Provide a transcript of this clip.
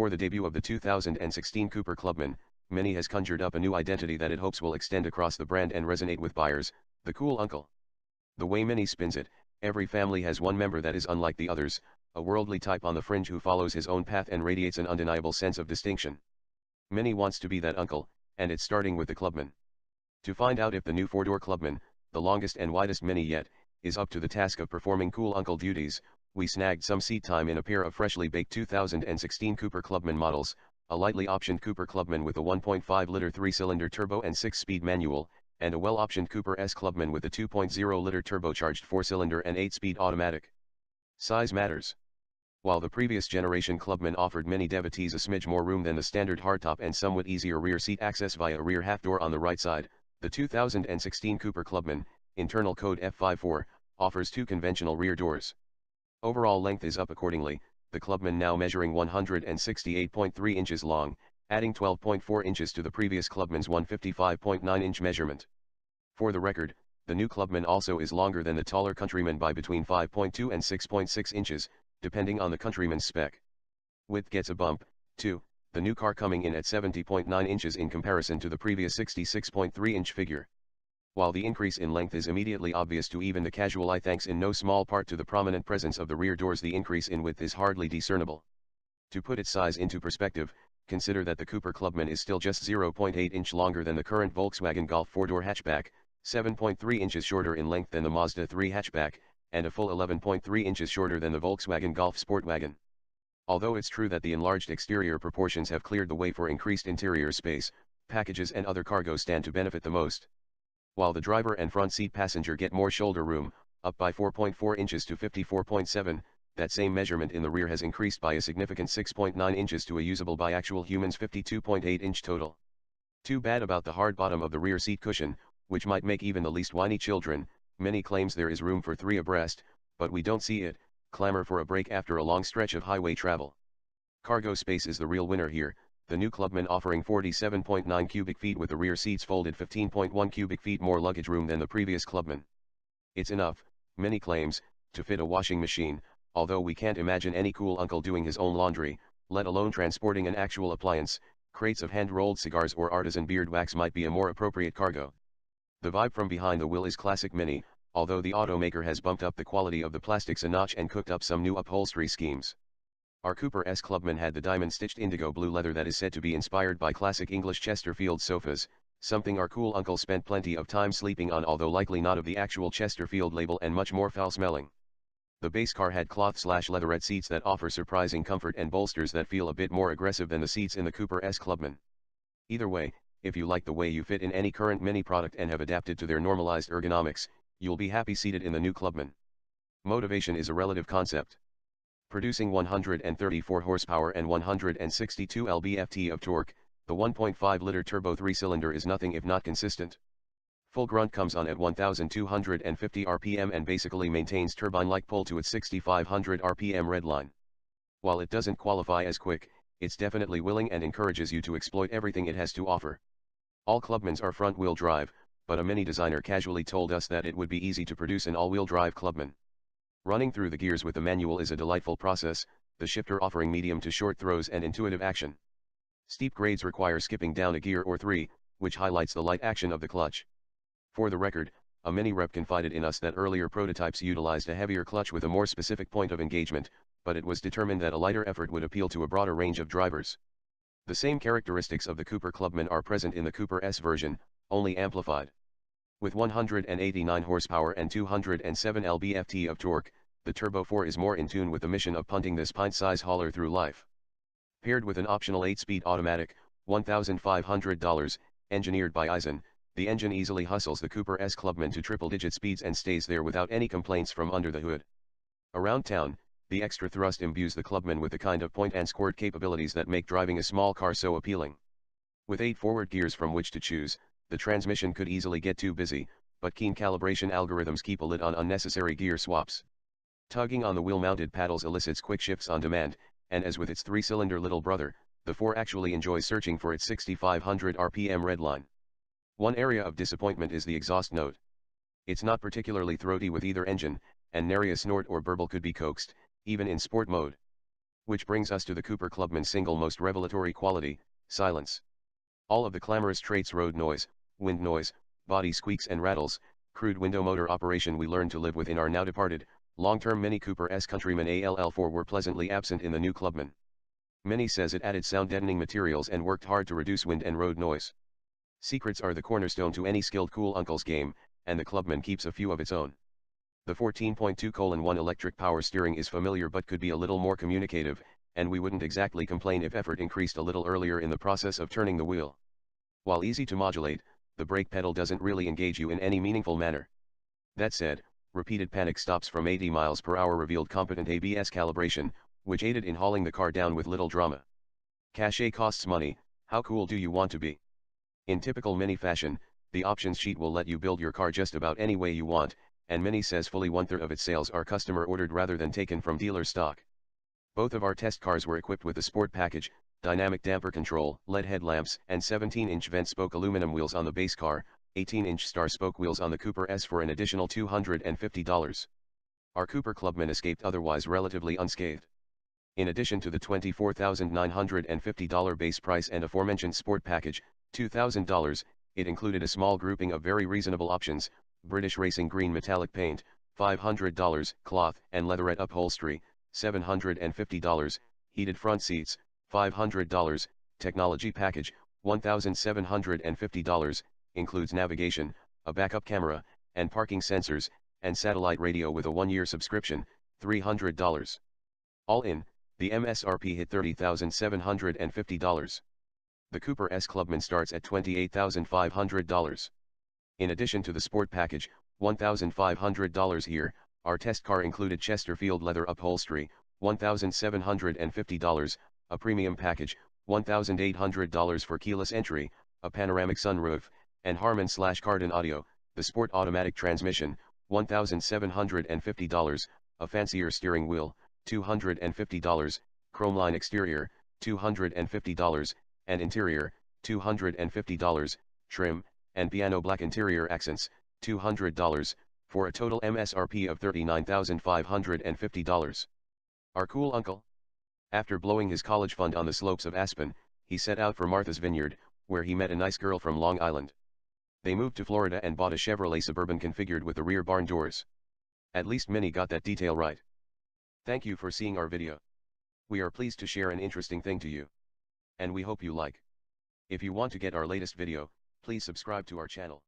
Before the debut of the 2016 Cooper Clubman, many has conjured up a new identity that it hopes will extend across the brand and resonate with buyers, the cool uncle. The way Mini spins it, every family has one member that is unlike the others, a worldly type on the fringe who follows his own path and radiates an undeniable sense of distinction. Mini wants to be that uncle, and it's starting with the Clubman. To find out if the new four-door Clubman, the longest and widest Mini yet, is up to the task of performing cool uncle duties, we snagged some seat time in a pair of freshly baked 2016 Cooper Clubman models, a lightly optioned Cooper Clubman with a 1.5-liter 3-cylinder turbo and 6-speed manual, and a well-optioned Cooper S Clubman with a 2.0-liter turbocharged 4-cylinder and 8-speed automatic. Size matters. While the previous generation Clubman offered many devotees a smidge more room than the standard hardtop and somewhat easier rear seat access via a rear half-door on the right side, the 2016 Cooper Clubman, internal code F54, offers two conventional rear doors. Overall length is up accordingly, the Clubman now measuring 168.3 inches long, adding 12.4 inches to the previous Clubman's 155.9-inch measurement. For the record, the new Clubman also is longer than the taller Countryman by between 5.2 and 6.6 inches, depending on the Countryman's spec. Width gets a bump, too, the new car coming in at 70.9 inches in comparison to the previous 66.3-inch figure. While the increase in length is immediately obvious to even the casual eye thanks in no small part to the prominent presence of the rear doors, the increase in width is hardly discernible. To put its size into perspective, consider that the Cooper Clubman is still just 0.8 inch longer than the current Volkswagen Golf 4-door hatchback, 7.3 inches shorter in length than the Mazda 3 hatchback, and a full 11.3 inches shorter than the Volkswagen Golf Sportwagen. Although it's true that the enlarged exterior proportions have cleared the way for increased interior space, packages and other cargo stand to benefit the most. While the driver and front seat passenger get more shoulder room, up by 4.4 inches to 54.7, that same measurement in the rear has increased by a significant 6.9 inches to a usable by actual humans 52.8-inch total. Too bad about the hard bottom of the rear seat cushion, which might make even the least whiny children. Many claims there is room for 3 abreast, but we don't see it, clamor for a break after a long stretch of highway travel. Cargo space is the real winner here, the new Clubman offering 47.9 cubic feet with the rear seats folded 15.1 cubic feet more luggage room than the previous Clubman. It's enough, Mini claims, to fit a washing machine, although we can't imagine any cool uncle doing his own laundry, let alone transporting an actual appliance. Crates of hand-rolled cigars or artisan beard wax might be a more appropriate cargo. The vibe from behind the wheel is classic Mini, although the automaker has bumped up the quality of the plastics a notch and cooked up some new upholstery schemes. Our Cooper S Clubman had the diamond-stitched indigo blue leather that is said to be inspired by classic English Chesterfield sofas, something our cool uncle spent plenty of time sleeping on, although likely not of the actual Chesterfield label, and much more foul-smelling. The base car had cloth/leatherette seats that offer surprising comfort and bolsters that feel a bit more aggressive than the seats in the Cooper S Clubman. Either way, if you like the way you fit in any current Mini product and have adapted to their normalized ergonomics, you'll be happy seated in the new Clubman. Motivation is a relative concept. Producing 134 horsepower and 162 lb-ft of torque, the 1.5-liter turbo 3-cylinder is nothing if not consistent. Full grunt comes on at 1,250 rpm and basically maintains turbine-like pull to its 6,500 rpm redline. While it doesn't qualify as quick, it's definitely willing and encourages you to exploit everything it has to offer. All Clubmans are front-wheel drive, but a Mini designer casually told us that it would be easy to produce an all-wheel drive Clubman. Running through the gears with the manual is a delightful process, the shifter offering medium to short throws and intuitive action. Steep grades require skipping down a gear or 3, which highlights the light action of the clutch. For the record, a Mini rep confided in us that earlier prototypes utilized a heavier clutch with a more specific point of engagement, but it was determined that a lighter effort would appeal to a broader range of drivers. The same characteristics of the Cooper Clubman are present in the Cooper S version, only amplified. With 189 horsepower and 207 lb-ft of torque, the Turbo 4 is more in tune with the mission of punting this pint-size hauler through life. Paired with an optional 8-speed automatic, $1,500, engineered by Eisen, the engine easily hustles the Cooper S Clubman to triple-digit speeds and stays there without any complaints from under the hood. Around town, the extra thrust imbues the Clubman with the kind of point-and-squirt capabilities that make driving a small car so appealing. With 8 forward gears from which to choose, the transmission could easily get too busy, but keen calibration algorithms keep a lid on unnecessary gear swaps. Tugging on the wheel-mounted paddles elicits quick shifts on demand, and as with its 3-cylinder little brother, the 4 actually enjoys searching for its 6,500 rpm redline. One area of disappointment is the exhaust note. It's not particularly throaty with either engine, and nary a snort or burble could be coaxed, even in sport mode. Which brings us to the Cooper Clubman's single most revelatory quality, silence. All of the clamorous traits, road noise, wind noise, body squeaks and rattles, crude window motor operation we learned to live with in our now departed, long-term Mini Cooper S Countryman ALL4 were pleasantly absent in the new Clubman. Many says it added sound deadening materials and worked hard to reduce wind and road noise. Secrets are the cornerstone to any skilled cool uncle's game, and the Clubman keeps a few of its own. The 14.2:1 electric power steering is familiar but could be a little more communicative, and we wouldn't exactly complain if effort increased a little earlier in the process of turning the wheel. While easy to modulate, the brake pedal doesn't really engage you in any meaningful manner. That said, repeated panic stops from 80 miles per hour revealed competent ABS calibration, which aided in hauling the car down with little drama. Cachet costs money, how cool do you want to be? In typical Mini fashion, the options sheet will let you build your car just about any way you want, and Mini says fully 1/3 of its sales are customer ordered rather than taken from dealer stock. Both of our test cars were equipped with the Sport package, dynamic damper control, LED headlamps, and 17-inch vent spoke aluminum wheels on the base car, 18-inch star spoke wheels on the Cooper S for an additional $250. Our Cooper Clubman escaped otherwise relatively unscathed. In addition to the $24,950 base price and aforementioned Sport package, $2,000, it included a small grouping of very reasonable options: British Racing Green metallic paint, $500, cloth and leatherette upholstery, $750, heated front seats, $500, technology package, $1,750, includes navigation, a backup camera, and parking sensors, and satellite radio with a 1-year subscription, $300. All in, the MSRP hit $30,750. The Cooper S Clubman starts at $28,500. In addition to the Sport package, $1,500 here, our test car included Chesterfield leather upholstery, $1,750, a premium package, $1,800 for keyless entry, a panoramic sunroof, and Harman/Kardon audio, the Sport automatic transmission, $1,750, a fancier steering wheel, $250, chromeline exterior, $250, and interior, $250, trim, and piano black interior accents, $200, for a total MSRP of $39,550. Our cool uncle? After blowing his college fund on the slopes of Aspen, he set out for Martha's Vineyard, where he met a nice girl from Long Island. They moved to Florida and bought a Chevrolet Suburban configured with the rear barn doors. At least Minnie got that detail right. Thank you for seeing our video. We are pleased to share an interesting thing to you. And we hope you like. If you want to get our latest video, please subscribe to our channel.